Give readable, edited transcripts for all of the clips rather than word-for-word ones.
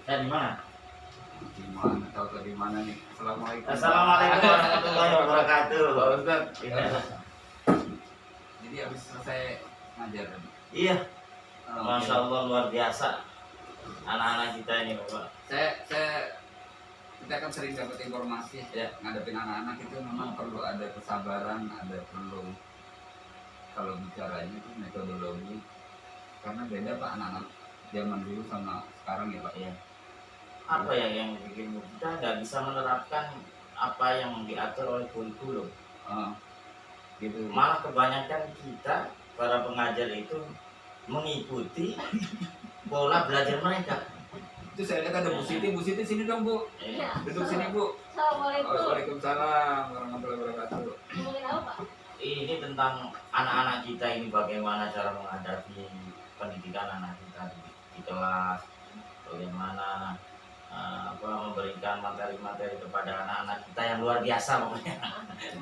Dan di mana? Di mana atau di mana nih? Assalamualaikum. Assalamualaikum warahmatullahi wabarakatuh. Pak Ustaz. Iya. Jadi habis selesai ngajar tadi. Iya. Masya Allah luar biasa anak-anak kita ini Bapak. Kita kan sering dapat informasi ya, ngadepin anak-anak itu memang perlu ada kesabaran, ada perlu kalau bicaranya itu metodologi, karena beda Pak anak-anak zaman dulu sama sekarang ya Pak. Iya. Apa ya yang bikin kita nggak bisa menerapkan apa yang diatur oleh kurikulum? Gitu. Malah kebanyakan kita para pengajar itu mengikuti pola belajar mereka. Itu saya lihat ada Bu Siti sini dong Bu. Iya. Duduk sini Bu. Assalamualaikum. Waalaikumsalam warahmatullahi wabarakatuh. Ngomongin apa, Pak? Ini tentang anak-anak kita ini bagaimana cara menghadapi pendidikan anak kita di kelas, bagaimana memberikan materi-materi kepada anak-anak kita yang luar biasa pokoknya.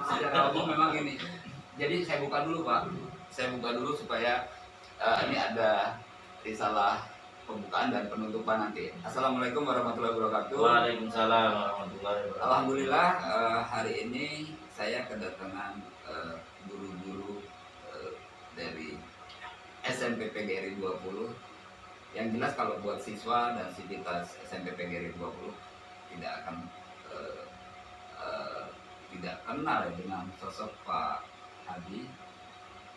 Secara umum memang gini. Jadi saya buka dulu Pak. Saya buka dulu supaya ini ada risalah pembukaan dan penutupan nanti. Assalamualaikum warahmatullahi wabarakatuh. Waalaikumsalam warahmatullahi wabarakatuh. Alhamdulillah hari ini saya kedatangan guru-guru dari SMP PGRI 20. Yang jelas kalau buat siswa dan sivitas SMP PGRI 20 tidak akan tidak kenal dengan sosok Pak Hadi,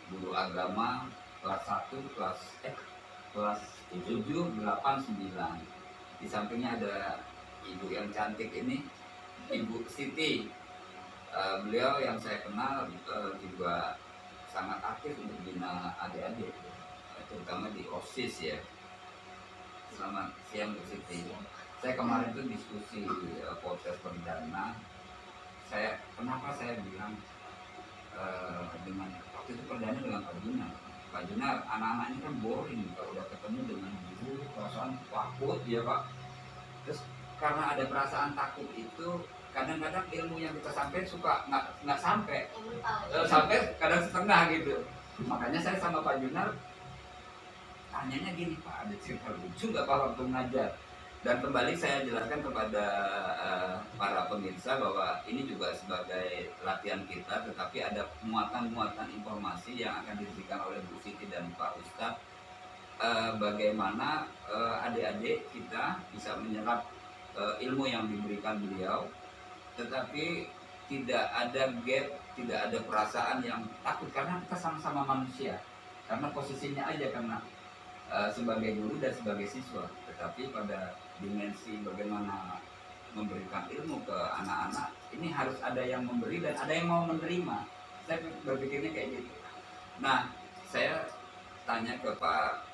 guru agama kelas 1, kelas 7, 8, 9. Di sampingnya ada ibu yang cantik ini, Ibu Siti. Beliau yang saya kenal juga sangat aktif untuk bina adik-adik, terutama di OSIS ya. Selamat siang Bu Siti. Saya kemarin itu diskusi podcast perdana. Kenapa saya bilang dengan waktu itu perdana dengan Pak Junar. Pak Junar, anak-anak ini kan boring kalau udah ketemu dengan guru, perasaan takut ya Pak. Terus karena ada perasaan takut itu, kadang-kadang ilmu yang kita sampaikan suka nggak sampai, sampai kadang setengah gitu. Makanya saya sama Pak Junar tanyanya gini, Pak, ada cerita lucu nggak Pak waktu ngajar? Dan kembali saya jelaskan kepada para pemirsa bahwa ini juga sebagai latihan kita, tetapi ada muatan-muatan informasi yang akan diberikan oleh Bu Siti dan Pak Ustadz, bagaimana adik-adik kita bisa menyerap ilmu yang diberikan beliau, tetapi tidak ada gap, tidak ada perasaan yang takut, karena kita sama-sama manusia, karena posisinya aja karena sebagai guru dan sebagai siswa, tetapi pada dimensi bagaimana memberikan ilmu ke anak-anak ini harus ada yang memberi dan ada yang mau menerima. Saya berpikirnya kayak gitu. Nah, saya tanya ke Pak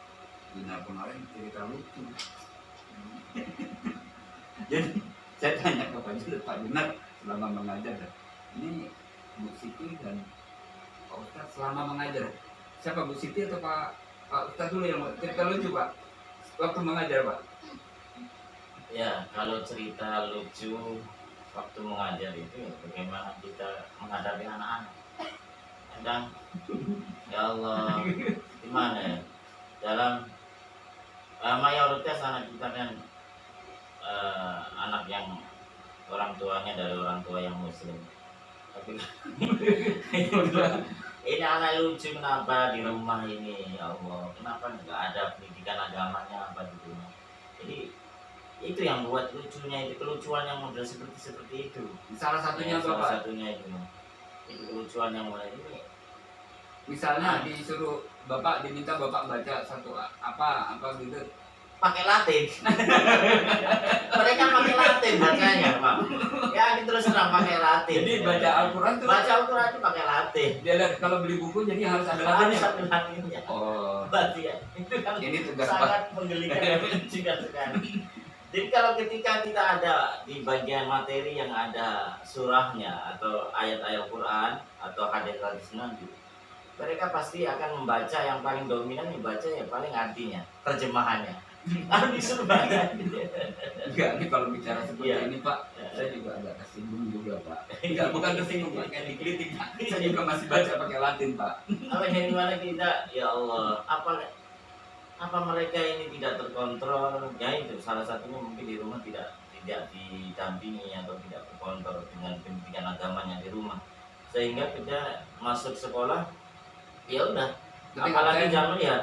Junar kemarin cerita lucu. Jadi saya tanya ke Pak Junar selama mengajar, ini Bu Siti dan Pak Ustadz selama mengajar, siapa Bu Siti atau Pak Ustadz dulu yang cerita lucu Pak waktu mengajar Pak? Ya, kalau cerita lucu waktu mengajar itu bagaimana kita menghadapi anak-anak. Dan ya Allah, gimana ya? Dalam mayoritas anak kita kan anak yang orang tuanya dari orang tua yang muslim. Tapi ini anak lucu, kenapa di rumah ini, ya Allah, kenapa nggak ada pendidikan agamanya apa di rumah? Jadi itu yang buat lucunya, itu kelucuan yang model seperti itu. Salah satunya Ya, Bapak. salah satunya itu kelucuan yang mulai ini. Misalnya disuruh Bapak, diminta Bapak baca satu apa gitu. Pakai Latin. Mereka pakai Latin bacanya, Pak. Ya, terus terang pakai Latin. Jadi baca Al-Quran tuh Baca Al-Quran itu pakai Latin. dia lihat kalau beli buku jadi harus ada Harus latinnya. ada Latinnya. Oh, Berarti ya, itu kan ini tugas sangat menggelikan dan menjijikan sekali. Jadi kalau ketika kita ada di bagian materi yang ada surahnya atau ayat-ayat Quran atau hadis-hadis Nabi, mereka pasti akan membaca yang paling dominan, dibaca yang paling artinya, terjemahannya. Harus disuruh baca. enggak nih kalau bicara seperti Iya. ini Pak, saya juga agak tersinggung juga Pak. Enggak, bukan tersinggung Pak, kayak dikritik Pak. Saya juga masih baca pakai Latin Pak. Apa yang dimana kita, ya Allah, apa Apa mereka ini tidak terkontrol? Ya itu salah satunya mungkin di rumah tidak didampingi atau tidak terkontrol dengan pendidikan agamanya di rumah, sehingga kita masuk sekolah ya udah. Tapi Apalagi saya- zaman ya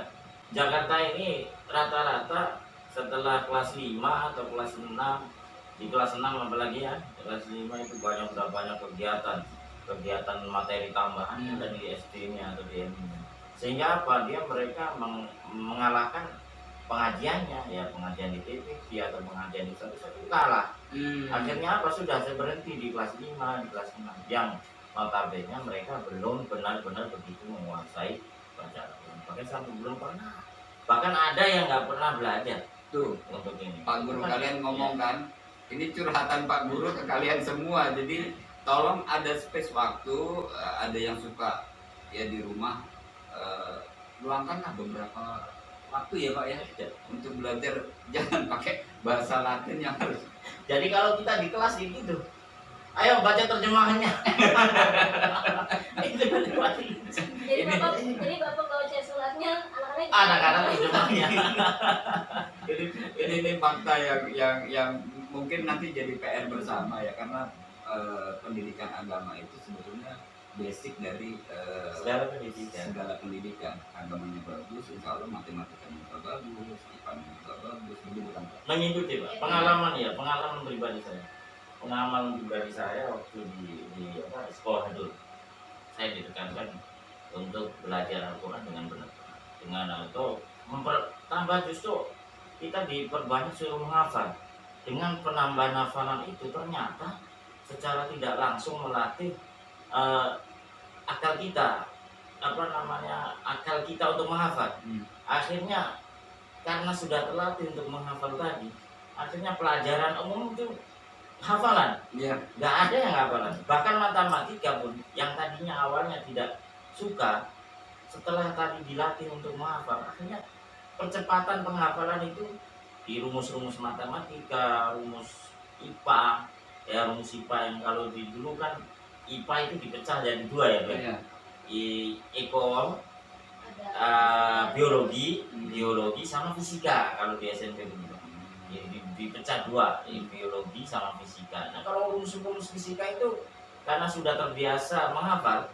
Jakarta ini rata-rata setelah kelas 5 atau kelas 6, di kelas 6 apalagi ya, kelas 5 itu udah banyak kegiatan materi tambahan ada di SD-nya atau di M-nya. Sehingga apa? Mereka mengalahkan pengajiannya, ya pengajian di TV atau pengajian di satu kalah. Akhirnya apa? Sudah saya berhenti di kelas 5, di kelas 6 yang notabene mereka belum benar-benar begitu menguasai baca Al-Quran. Bahkan sampai belum pernah. Bahkan ada yang nggak pernah belajar Tuh, untuk ini. Pak Guru Bukan, kalian ya. ngomong kan, ini curhatan Pak Guru ke kalian semua. Jadi tolong ada space waktu, ada yang suka ya di rumah, luangkanlah beberapa waktu ya Pak ya untuk belajar. Jangan pakai bahasa Latin yang harus. Jadi kalau kita di kelas ini tuh, ayo baca terjemahannya. Itu Jadi bapak baca suratnya, anak-anak anak-anak terjemahnya. ini fakta yang mungkin nanti jadi PR bersama ya, karena pendidikan agama itu sebetulnya basic dari segala pendidikan. Agamanya bagus, insya Allah matematikanya juga bagus, IPA-nya juga bagus, begitu kan Pak? Mengikuti Pak, pengalaman pribadi saya. Pengalaman pribadi saya waktu di sekolah dulu, saya ditekankan untuk belajar Al-Quran dengan benar, dengan atau tambah justru kita diperbanyak suruh menghafal. Dengan penambahan hafalan itu ternyata secara tidak langsung melatih akal kita, akal kita untuk menghafal. Akhirnya karena sudah terlatih untuk menghafal tadi, akhirnya pelajaran umum itu hafalan. Iya. Nggak ada yang hafalan. Bahkan matematika pun yang tadinya awalnya tidak suka, setelah tadi dilatih untuk menghafal, akhirnya percepatan penghafalan itu di rumus-rumus matematika, rumus IPA, ya rumus IPA yang kalau dulu kan IPA itu dipecah jadi 2 ya, Pak. Iya. Eko, biologi sama fisika kalau di SMP begitu. Jadi dipecah 2, biologi sama fisika. Nah kalau rumus-rumus fisika itu karena sudah terbiasa menghafal,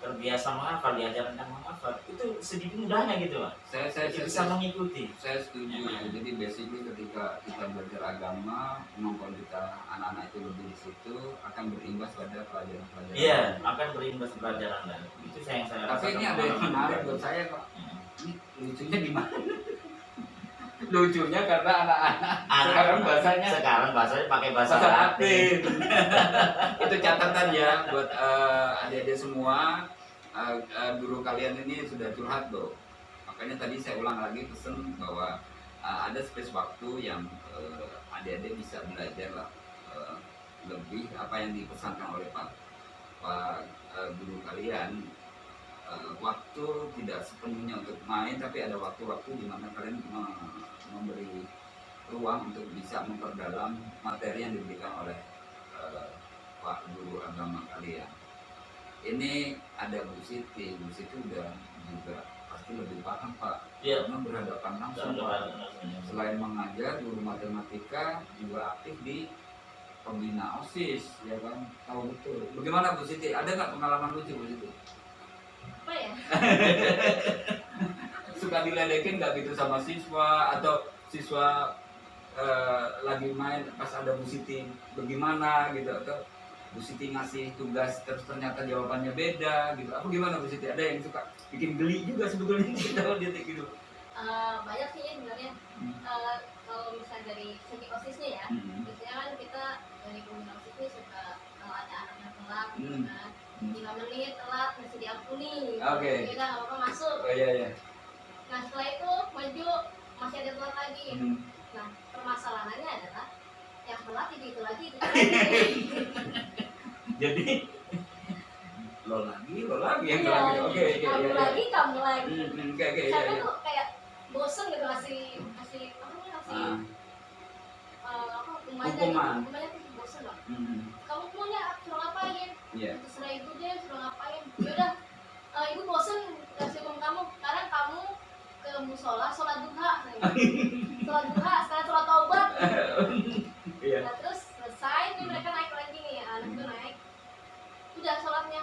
diajarkan menghafal, itu sedikit mudahnya gitu Pak. Saya Bisa mengikuti. Saya setuju. Jadi basically ketika kita belajar agama, memang kalau kita anak-anak itu lebih di situ akan berimbas pada pelajaran-pelajaran. Iya, akan berimbas pelajaran lain. Itu yang saya Tapi rasakan. ini ada yang menarik buat saya Pak. Ini lucunya di mana? Lucunya karena anak-anak sekarang bahasanya pakai bahasa Latin. Itu catatan ya buat adik-adik semua. Guru kalian ini sudah curhat loh. Makanya tadi saya ulang lagi pesen bahwa ada space waktu yang adik-adik bisa belajar lah lebih apa yang dipesankan oleh Pak guru kalian. Waktu tidak sepenuhnya untuk main, tapi ada waktu-waktu di mana kalian memberi ruang untuk bisa memperdalam materi yang diberikan oleh Pak guru agama kalian. Ini ada Bu Siti udah juga pasti lebih paham Pak, Iya. karena berhadapan langsung Pak. Selain mengajar, guru matematika juga aktif di pembina OSIS, ya kan? Tahu betul. Bagaimana Bu Siti? Ada nggak pengalaman lucu Bu Siti? apa ya? Suka diledekin nggak gitu sama siswa, atau siswa lagi main pas ada Bu Siti bagaimana gitu, atau Bu Siti ngasih tugas terus ternyata jawabannya beda gitu, apa gimana Bu Siti? Ada yang suka bikin geli juga sebetulnya kalau dia kayak gitu. Banyak sih ya sebenarnya. Kalau misalnya dari segi osisnya ya, biasanya kan kita dari pembina osis ini suka kalau ada anak yang telat gitu kan, 5 menit telat masih diampuni. Oke. Ya udah nggak apa-apa masuk. Oh iya. Nah setelah itu maju masih ada telat lagi. Nah permasalahannya adalah yang telat itu lagi. Jadi lo lagi yang Iya, lagi. Oke. kamu lagi. Oke. Saya kan tuh kayak bosen gitu ngasih Hukuman. hukumannya tuh bosen lah. Kamu maunya suruh ngapain? Iya. Terserah ibu deh suruh ngapain. Yaudah, ibu bosen kasih hukum kamu. Sekarang kamu ke musola sholat duha sholat duha, sekarang sholat taubat. Iya. Nah terus selesai nih mereka naik lagi nih, anak itu naik. Udah sholatnya,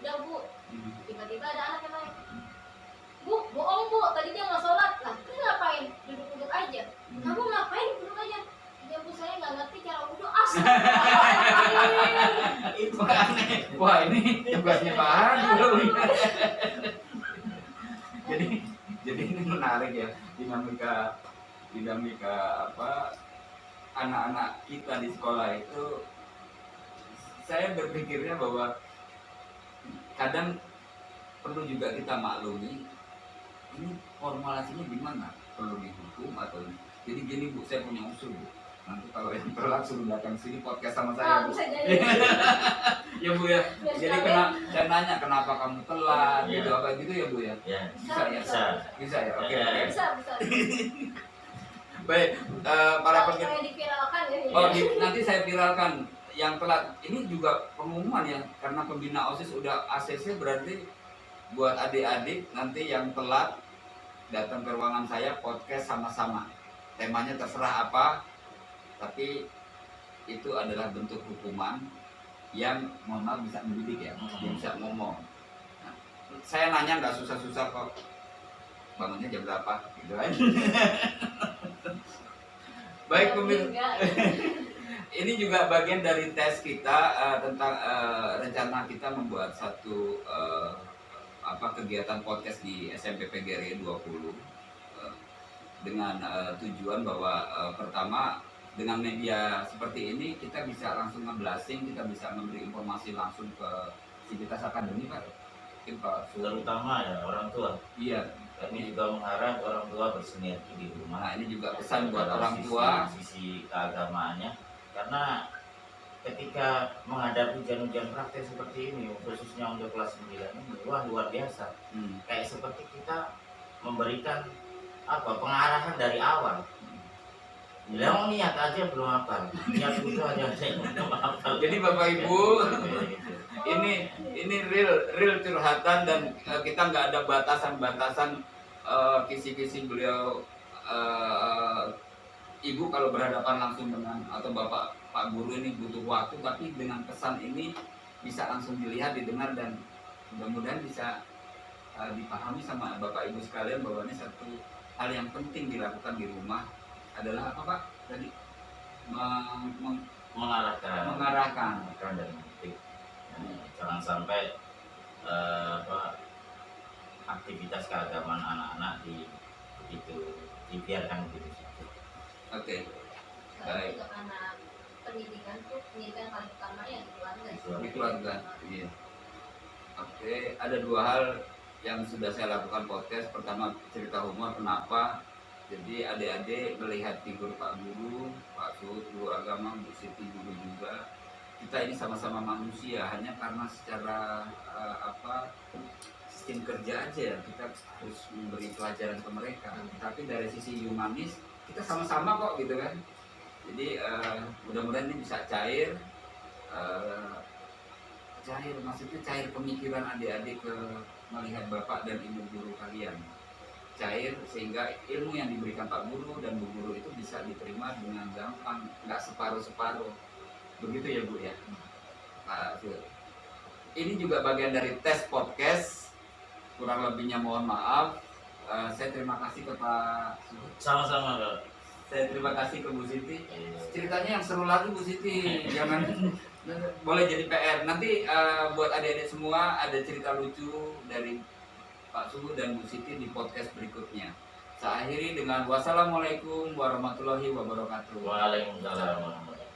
udah bu. Tiba-tiba ada anak yang naik. Bu, bohong bu, tadi dia nggak sholat. Lah, terus ngapain? Duduk-duduk aja. Kamu ngapain duduk aja? Ya bu, saya nggak ngerti cara wudhu. Itu aneh. Wah, ini tugasnya Pak Hadul. Jadi ini menarik ya, dinamika apa anak-anak kita di sekolah itu. Saya berpikirnya bahwa kadang perlu juga kita maklumi ini formulasinya gimana, perlu dihukum atau ini. Jadi gini Bu, saya punya usul Bu, nanti kalau yang telat suruh datang sini podcast sama saya Bu. Bisa jadi. Ya Bu ya, jadi saya nanya kenapa kamu telat gitu apa gitu ya Bu ya. Ya, Bisa ya, oke. Bisa. Baik, para Kalau pengen yang diviralkan ya. nanti saya viralkan yang telat. Ini juga pengumuman ya, karena pembina OSIS udah ACC, berarti buat adik-adik nanti yang telat datang ke ruangan saya podcast sama-sama. Temanya terserah apa, tapi itu adalah bentuk hukuman yang mohon maaf bisa mendidik ya, bisa ngomong. Nah, saya nanya nggak susah-susah kok. Bangunnya jam berapa? Gitu kan. Baik pemirsa. Ini juga bagian dari tes kita tentang rencana kita membuat satu kegiatan podcast di SMP PGRI 20 dengan tujuan bahwa pertama dengan media seperti ini kita bisa langsung nge-blasting, kita bisa memberi informasi langsung ke Civitas Academy Pak. Mungkin Pak terutama ya orang tua. Iya, Kami juga mengharap orang tua bersinergi di rumah. nah ini juga pesan buat orang tua. Sisi keagamaannya, karena ketika menghadapi ujian-ujian praktek seperti ini, khususnya untuk kelas 9 ini, wah luar biasa. Kayak seperti kita memberikan pengarahan dari awal. Bilang niat aja belum hafal, niat itu aja belum hafal. Jadi Bapak Ibu, ini real curhatan dan kita nggak ada batasan kisi-kisi beliau. Ibu kalau berhadapan langsung dengan atau Bapak Pak Guru ini butuh waktu, tapi dengan pesan ini bisa langsung dilihat, didengar, dan mudah-mudahan bisa dipahami sama Bapak Ibu sekalian bahwa ini satu hal yang penting dilakukan di rumah adalah apa Pak? Tadi mengarahkan dan mendidik. Jangan sampai aktivitas keagamaan anak-anak dibiarkan begitu saja. Oke. Baik. Karena pendidikan paling utama ya di keluarga. Di keluarga. Iya. Oke, ada dua hal yang sudah saya lakukan podcast. Pertama, cerita humor. Kenapa? Jadi adik-adik melihat figur Pak Guru, Pak Sud, guru agama, Bu Siti guru juga. Kita ini sama-sama manusia, hanya karena secara sistem kerja aja kita harus memberi pelajaran ke mereka. Tapi dari sisi humanis kita sama-sama kok gitu kan. Jadi mudah-mudahan ini bisa cair, maksudnya cair pemikiran adik-adik ke melihat bapak dan ibu guru kalian. Cair sehingga ilmu yang diberikan Pak Guru dan Bu Guru itu bisa diterima dengan gampang, nggak separuh-separuh. Begitu ya Bu ya. Nah, ini juga bagian dari tes podcast. Kurang lebihnya mohon maaf. Saya terima kasih ke Pak. Sama-sama Pak. Saya terima kasih ke Bu Siti. Ceritanya yang seru lagi Bu Siti. Jangan boleh jadi PR. Nanti buat adik-adik semua ada cerita lucu dari Pak Suhu dan Bu Siti di podcast berikutnya. Saya akhiri dengan wassalamualaikum warahmatullahi wabarakatuh. Waalaikumsalam warahmatullahi wabarakatuh.